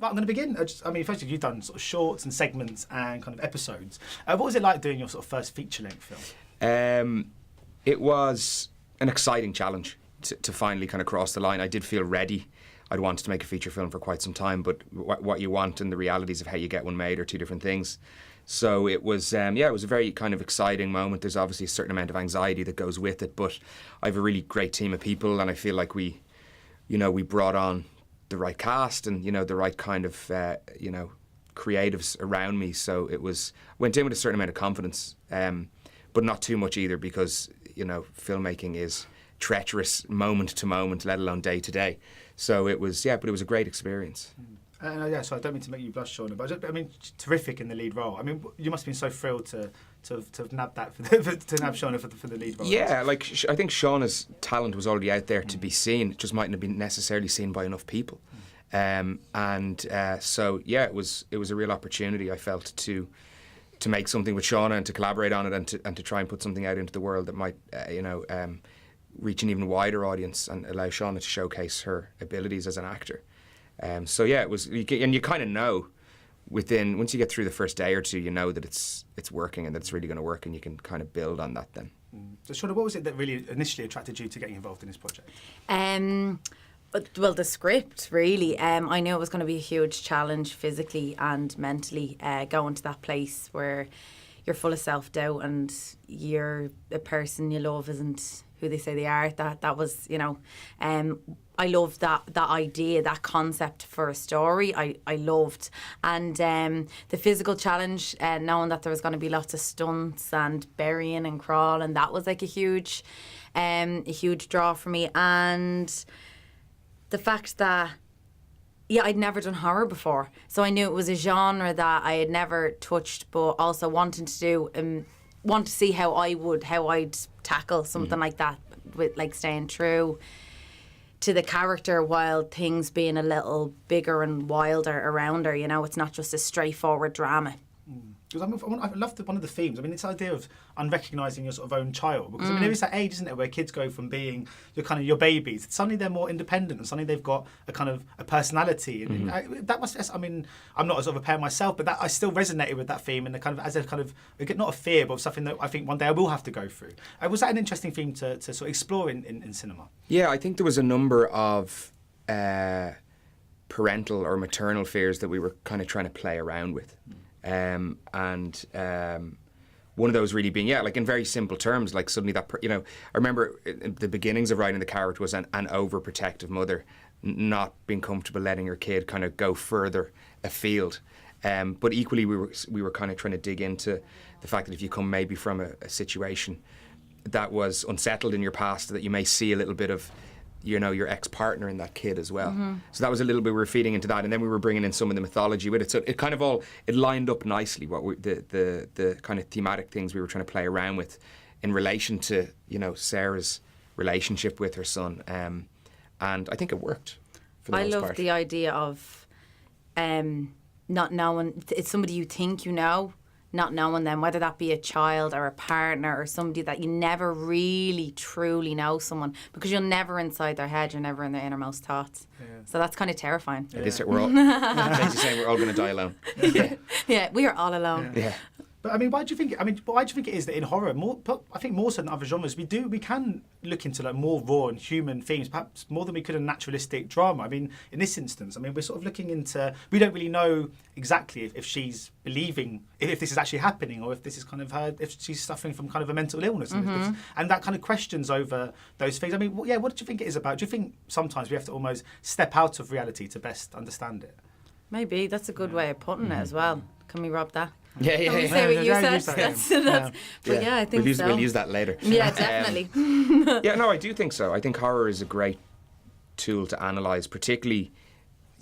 Right, I'm going to begin. Firstly, you've done sort of shorts and segments and kind of episodes. What was it like doing your sort of first feature-length film? It was an exciting challenge to finally kind of cross the line. I did feel ready. I'd wanted to make a feature film for quite some time, but what you want and the realities of how you get one made are two different things. So it was, it was a very kind of exciting moment. There's obviously a certain amount of anxiety that goes with it, but I have a really great team of people, and I feel like we brought on the right cast and, the right kind of, creatives around me. So went in with a certain amount of confidence, but not too much either, because, filmmaking is treacherous moment to moment, let alone day to day. So it was a great experience. So I don't mean to make you blush, Seána, but terrific in the lead role. I mean, you must have been so thrilled to have nabbed that to nab Seána for the lead role. Yeah, I think Seána's talent was already out there to be seen. It just mightn't have been necessarily seen by enough people. It was a real opportunity, I felt, to make something with Seána and to collaborate on it and to try and put something out into the world that might reach an even wider audience and allow Seána to showcase her abilities as an actor. It was, and you kind of know once you get through the first day or two, you know that it's working and that it's really going to work, and you can kind of build on that then. So Seána, what was it that really initially attracted you to getting involved in this project? Well, the script, really. I knew it was going to be a huge challenge physically and mentally, going to that place where you're full of self-doubt and a person you love isn't who they say they are. That was, I loved that idea, that concept for a story. I loved. And the physical challenge, knowing that there was going to be lots of stunts and burying and crawl, and that was like a huge draw for me. And the fact that, I'd never done horror before, so I knew it was a genre that I had never touched, but also wanting to do, want to see how I'd tackle something like that, with like staying true to the character while things being a little bigger and wilder around her. It's not just a straightforward drama. Because I love one of the themes. This idea of unrecognising your sort of own child. Because there is that age, isn't there, where kids go from being your babies, suddenly they're more independent, and suddenly they've got a personality. And that must. I'm not a sort of a parent myself, but that I still resonated with that theme, and not a fear, but something that I think one day I will have to go through. Was that an interesting theme to sort of explore in cinema? Yeah, I think there was a number of parental or maternal fears that we were kind of trying to play around with. One of those really being, in very simple terms, like suddenly that, I remember the beginnings of writing the character was an overprotective mother, not being comfortable letting her kid kind of go further afield. But equally, we were kind of trying to dig into the fact that if you come maybe from a situation that was unsettled in your past, that you may see a little bit of, your ex-partner in that kid as well. So that was a little bit, we were feeding into that, and then we were bringing in some of the mythology with it. So it kind of it lined up nicely the kind of thematic things we were trying to play around with in relation to, Sarah's relationship with her son. And I think it worked for the most part. I love the idea of not knowing, it's somebody you think you know, not knowing them, whether that be a child or a partner or somebody that you never really truly know someone, because you're never inside their head, you're never in their innermost thoughts. So that's kind of terrifying. It is. We're all basically saying we're all going to die alone. Yeah, we are all alone. Yeah. But why do you think it is that in horror, I think more so than other genres, we can look into more raw and human themes, perhaps more than we could in naturalistic drama. In this instance, we're sort of looking into, we don't really know exactly if she's believing, if this is actually happening, or if this is kind of her, if she's suffering from kind of a mental illness, and that kind of questions over those things. What do you think it is about? Do you think sometimes we have to almost step out of reality to best understand it? Maybe that's a good way of putting it as well. Can we rob that? Yeah. Say what you said. But I think we'll use that later. Yeah, definitely. I do think so. I think horror is a great tool to analyse, particularly,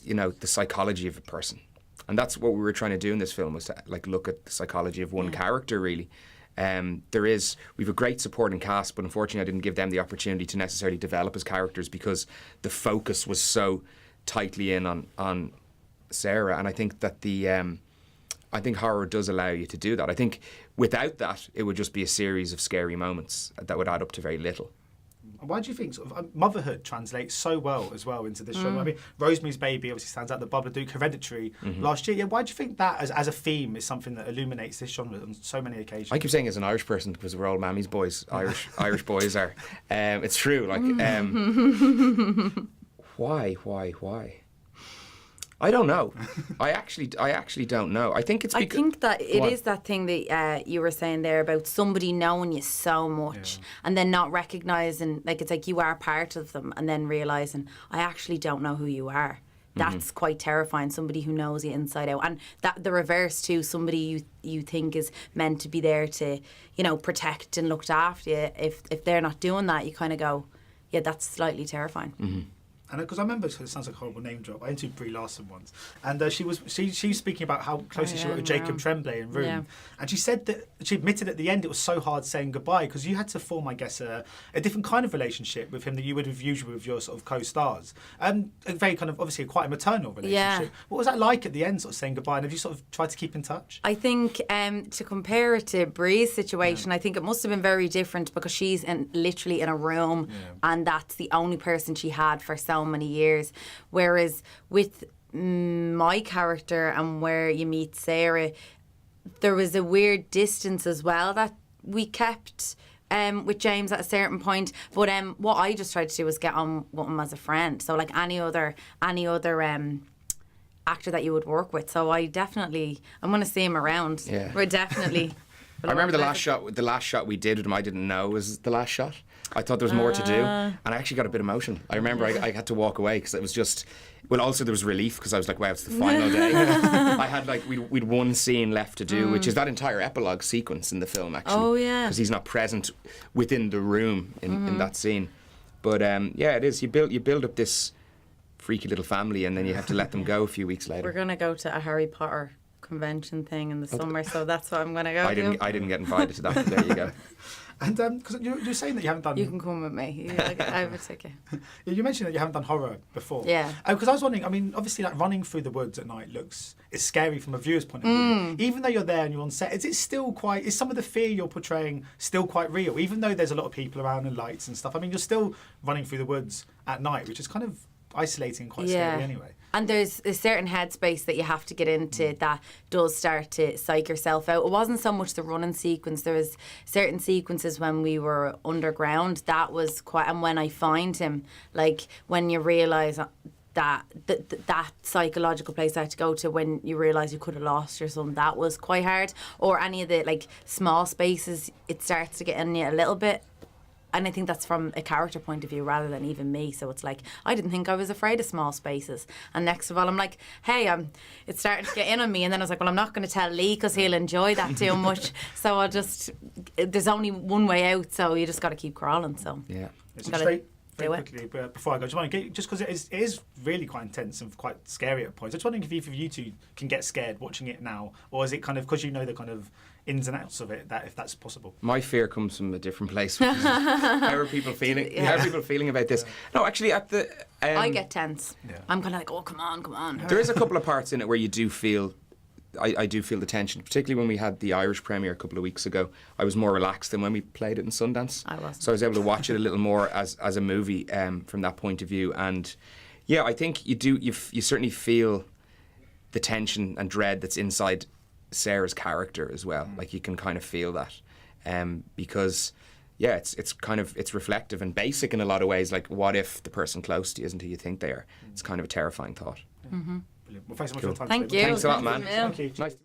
the psychology of a person. And that's what we were trying to do in this film, was to look at the psychology of one character, really. We've a great supporting cast, but unfortunately I didn't give them the opportunity to necessarily develop as characters, because the focus was so tightly in on Sarah. And I think that I think horror does allow you to do that. I think without that, it would just be a series of scary moments that would add up to very little. Why do you think sort of motherhood translates so well as well into this show? I mean, Rosemary's Baby obviously stands out. The Babadook, Hereditary last year. Yeah, why do you think that as a theme is something that illuminates this genre on so many occasions? I keep saying as an Irish person because we're all Mammy's boys. Irish boys are. It's true. Like, why? I don't know. I actually don't know. I think it's because... I think that it is that thing that you were saying there about somebody knowing you so much and then not recognising, like it's like you are part of them and then realising, I actually don't know who you are. That's quite terrifying, somebody who knows you inside out. And that the reverse too, somebody you think is meant to be there to, you know, protect and looked after you. If they're not doing that, you kind of go, yeah, that's slightly terrifying. Mm-hmm. And because I remember, it sounds like a horrible name drop. I interviewed Brie Larson once, and she was speaking about how closely she worked with Jacob Tremblay in Room, and she said that she admitted at the end it was so hard saying goodbye because you had to form, I guess, a different kind of relationship with him than you would have usually with your sort of co-stars, and a very kind of obviously quite a maternal relationship. What was that like at the end, sort of saying goodbye? And have you sort of tried to keep in touch? I think to compare it to Brie's situation, I think it must have been very different because she's literally in a room, and that's the only person she had for so many years, whereas with my character and where you meet Sarah, there was a weird distance as well that we kept with James at a certain point, but what I just tried to do was get on with him as a friend, so like any other actor that you would work with. So I'm going to see him around. We're definitely I remember the last shot we did with him, I didn't know was the last shot. I thought there was more to do, and I actually got a bit emotional. I remember I had to walk away because it was just... Well, also there was relief because I was like, wow, it's the final day. I had we'd one scene left to do, which is that entire epilogue sequence in the film, actually. Oh, yeah. Because he's not present within the room in that scene. But yeah, it is. You build up this freaky little family, and then you have to let them go a few weeks later. We're going to go to a Harry Potter convention thing in the summer, so that's what I'm going to go to. I didn't get invited to that, but there you go. And because you're saying that you haven't done... You can come with me. I have a ticket. You mentioned that you haven't done horror before. Yeah. Because I was wondering, I mean, obviously like running through the woods at night it's scary from a viewer's point of view. Even though you're there and you're on set, is some of the fear you're portraying still quite real? Even though there's a lot of people around and lights and stuff, I mean, you're still running through the woods at night, which is kind of isolating and quite scary anyway. And there's a certain headspace that you have to get into that does start to psych yourself out. It wasn't so much the running sequence. There was certain sequences when we were underground. That was quite... And when I find him, like when you realise that psychological place I had to go to when you realise you could have lost or something, that was quite hard. Or any of the like small spaces, it starts to get in you a little bit. And I think that's from a character point of view rather than even me. So it's like, I didn't think I was afraid of small spaces. And next of all, I'm like, hey, it's starting to get in on me. And then I was like, well, I'm not going to tell Lee because he'll enjoy that too much. So there's only one way out. So you just got to keep crawling. So yeah. Very quickly, but before I go, just because it is really quite intense and quite scary at points. I just wondering if either of you two can get scared watching it now, or is it kind of because you know the kind of ins and outs of it, that if that's possible? My fear comes from a different place. Which is how are people feeling? How are people feeling about this? No, actually, at the I get tense. Yeah. I'm kind of like, oh, come on. There is a couple of parts in it where you do feel. I do feel the tension, particularly when we had the Irish premiere a couple of weeks ago. I was more relaxed than when we played it in Sundance. I was. So I was able to watch it a little more as a movie from that point of view. And yeah, I think you certainly feel the tension and dread that's inside Sarah's character as well. Like you can kind of feel that because yeah, it's reflective and basic in a lot of ways. Like, what if the person close to you isn't who you think they are? It's kind of a terrifying thought. Brilliant. Well, thanks so much for your time. Thank you. Thanks a lot, man. Thank you. Nice.